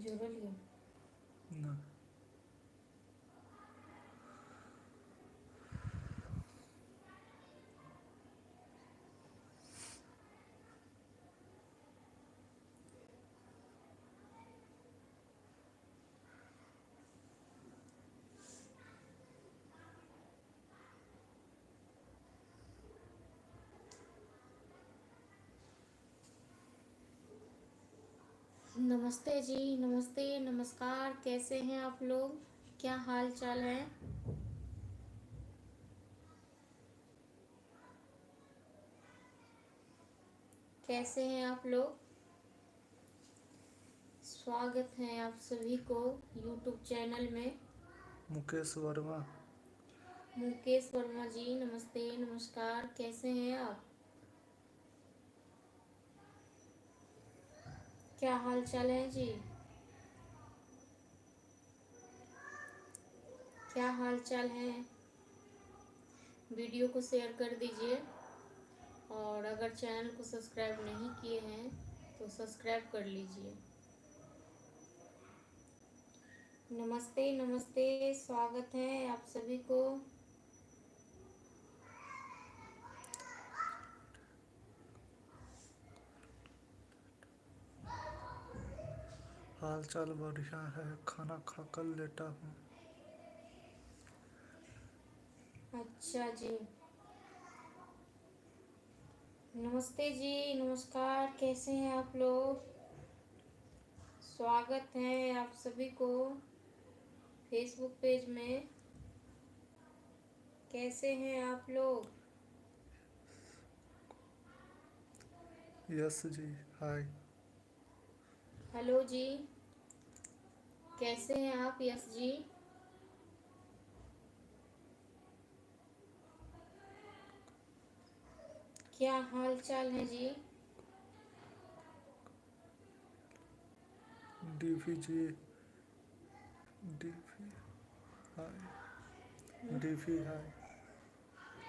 जुड़ल ना। नमस्ते जी, नमस्ते, नमस्कार। कैसे हैं आप लोग? क्या हाल चाल है? कैसे हैं आप लोग? स्वागत है आप सभी को YouTube चैनल में। मुकेश वर्मा। मुकेश वर्मा जी, नमस्ते, नमस्कार। कैसे हैं आप? क्या हाल चाल है जी? क्या हाल चाल है? वीडियो को शेयर कर दीजिए और अगर चैनल को सब्सक्राइब नहीं किए हैं तो सब्सक्राइब कर लीजिए। नमस्ते, नमस्ते। स्वागत है आप सभी को। हाल चाल बढ़िया है, खाना खाकर लेटा हूँ। अच्छा जी। नमस्ते जी, नमस्कार। कैसे हैं आप लोग? स्वागत है आप सभी को फेसबुक पेज में। कैसे हैं आप लोग? यस जी, हाय। हेलो जी। कैसे हैं आप यश जी? क्या हाल चाल है जी? डीवी जी, डीवी हाय। डीवी हाय।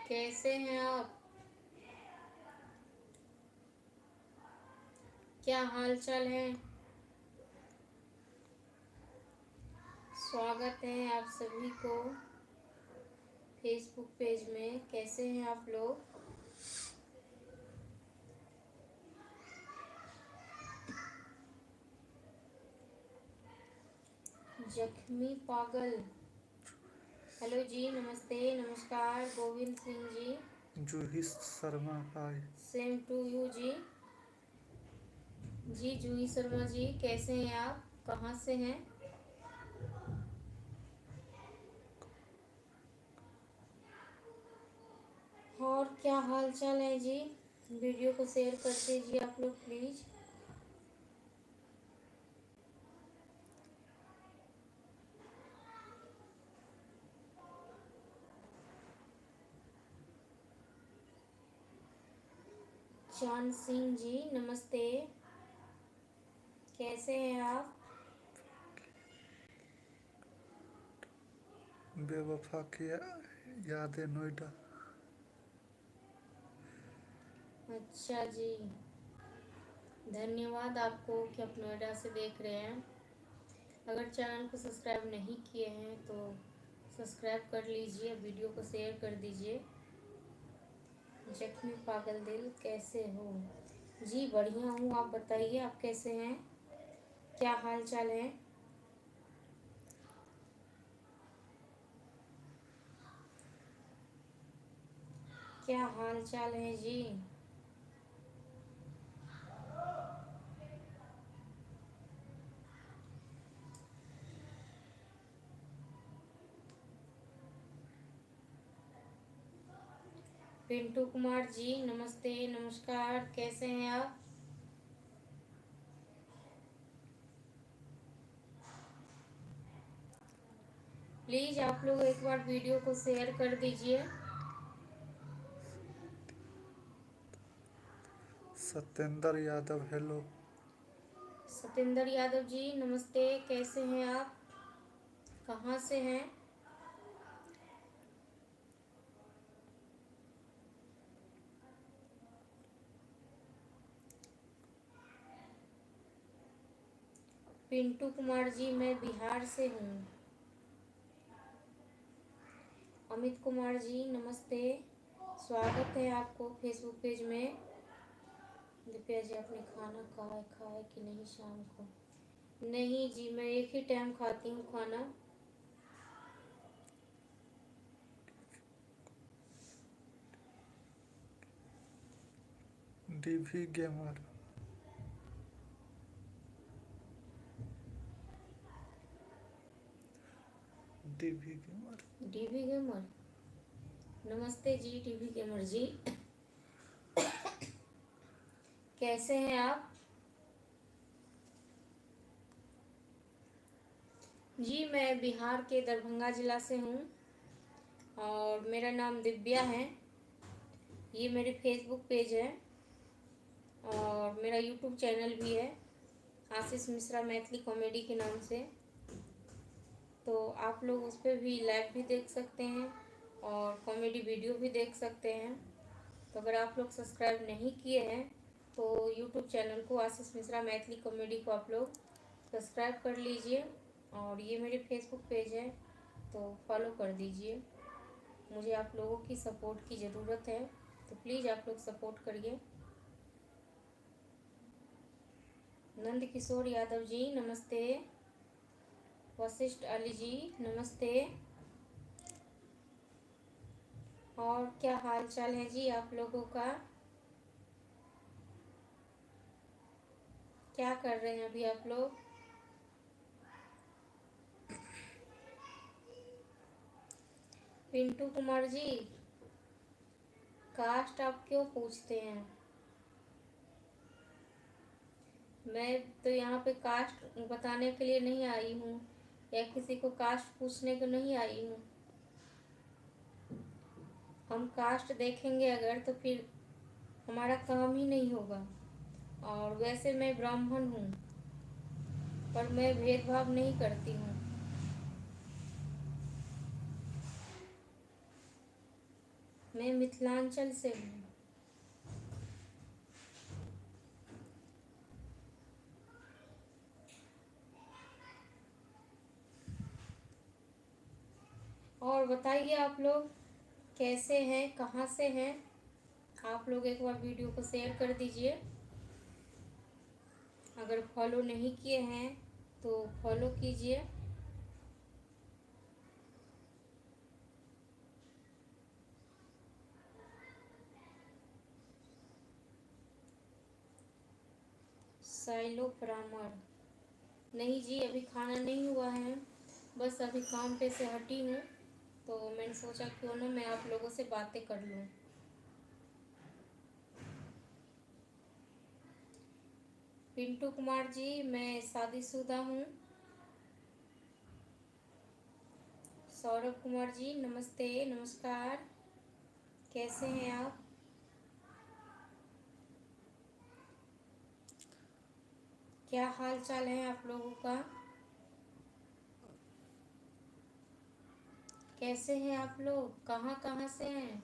कैसे हैं आप? क्या हाल चाल है? स्वागत है आप सभी को फेसबुक पेज में। कैसे हैं आप लोग? जख्मी पागल। हेलो जी, नमस्ते, नमस्कार। गोविंद सिंह जी, जूही शर्मा हाय। सेम टू यू जी। जी जूही शर्मा जी, कैसे हैं आप? कहाँ से हैं? और क्या हाल चाल है जी? वीडियो को शेयर कर दीजिए आप लोग प्लीज़। चांद सिंह जी, नमस्ते। कैसे हैं आप? बेवफा की यादें नोएडा। अच्छा जी, धन्यवाद आपको कि आप नोएडा से देख रहे हैं। अगर चैनल को सब्सक्राइब नहीं किए हैं तो सब्सक्राइब कर लीजिए, वीडियो को शेयर कर दीजिए। जख्मी पागल दिल, कैसे हो? जी बढ़िया हूँ, आप बताइए आप कैसे हैं? क्या हाल चाल है? क्या हाल चाल है जी? पिंटू कुमार जी, नमस्ते, नमस्कार। कैसे हैं आप? प्लीज़ आप लोग एक बार वीडियो को शेयर कर दीजिए। सत्येंद्र यादव हेलो। सत्येंद्र यादव जी, नमस्ते। कैसे हैं आप? कहाँ से हैं? पिंटू कुमार जी, मैं बिहार से हूँ। अमित कुमार जी नमस्ते, स्वागत है आपको फेसबुक पेज में। दिव्या जी, आपने खाना खाया कि नहीं शाम को? नहीं जी, मैं एक ही टाइम खाती हूँ खाना। DV gamer, DV gamer, DV gamer नमस्ते जी। डीवी गेमर जी कैसे हैं आप? जी, मैं बिहार के दरभंगा ज़िला से हूँ और मेरा नाम दिव्या है। ये मेरे फेसबुक पेज है और मेरा यूट्यूब चैनल भी है, आशीष मिश्रा मैथिली कॉमेडी के नाम से। तो आप लोग उस पर भी लाइव भी देख सकते हैं और कॉमेडी वीडियो भी देख सकते हैं। तो अगर आप लोग सब्सक्राइब नहीं किए हैं तो यूट्यूब चैनल को आशीष मिश्रा मैथिली कॉमेडी को आप लोग सब्सक्राइब कर लीजिए और ये मेरे फेसबुक पेज है तो फॉलो कर दीजिए। मुझे आप लोगों की सपोर्ट की ज़रूरत है, तो प्लीज़ आप लोग सपोर्ट करिए। नंद किशोर यादव जी नमस्ते। वशिष्ठ अली जी नमस्ते। और क्या हाल चाल है जी आप लोगों का? क्या कर रहे हैं अभी आप लोग? पिंटू कुमार जी, कास्ट आप क्यों पूछते हैं? मैं तो यहाँ पे कास्ट बताने के लिए नहीं आई हूँ या किसी को कास्ट पूछने को नहीं आई हूँ। हम कास्ट देखेंगे अगर तो फिर हमारा काम ही नहीं होगा। और वैसे मैं ब्राह्मण हूँ पर मैं भेदभाव नहीं करती हूँ। मैं मिथिलांचल से हूँ। और बताइए आप लोग कैसे हैं, कहाँ से हैं? आप लोग एक बार वीडियो को शेयर कर दीजिए। अगर फॉलो नहीं किए हैं तो फॉलो कीजिए। साइलो परामर नहीं जी, अभी खाना नहीं हुआ है, बस अभी काम पे से हटी हूँ तो मैंने सोचा क्यों ना मैं आप लोगों से बातें कर लूँ। पिंटू कुमार जी, मैं शादीशुदा हूँ। सौरभ कुमार जी नमस्ते, नमस्कार, कैसे हैं आप? क्या हाल चाल है आप लोगों का? कैसे हैं आप लोग, कहाँ कहाँ से हैं?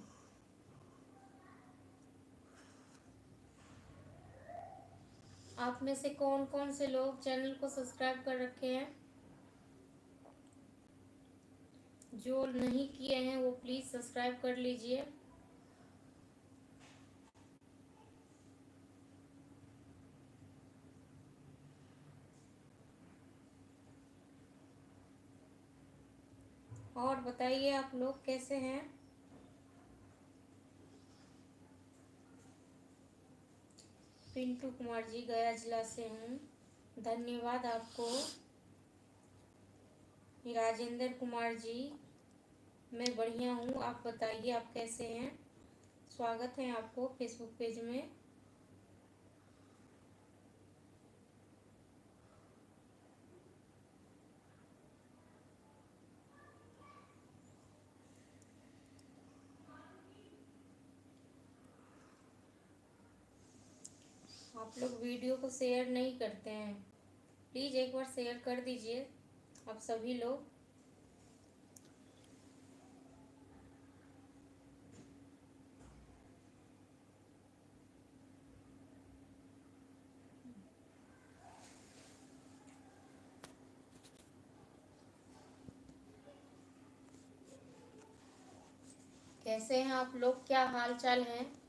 आप में से कौन कौन से लोग चैनल को सब्सक्राइब कर रखे हैं? जो नहीं किए हैं वो प्लीज़ सब्सक्राइब कर लीजिए। और बताइए आप लोग कैसे हैं? पिंटू कुमार जी, गया जिला से हूँ, धन्यवाद आपको। राजेंद्र कुमार जी, मैं बढ़िया हूँ, आप बताइए आप कैसे हैं? स्वागत है आपको फेसबुक पेज में। आप लोग वीडियो को शेयर नहीं करते हैं, प्लीज़ एक बार शेयर कर दीजिए आप सभी लोग। कैसे हैं आप लोग, क्या हाल चाल है।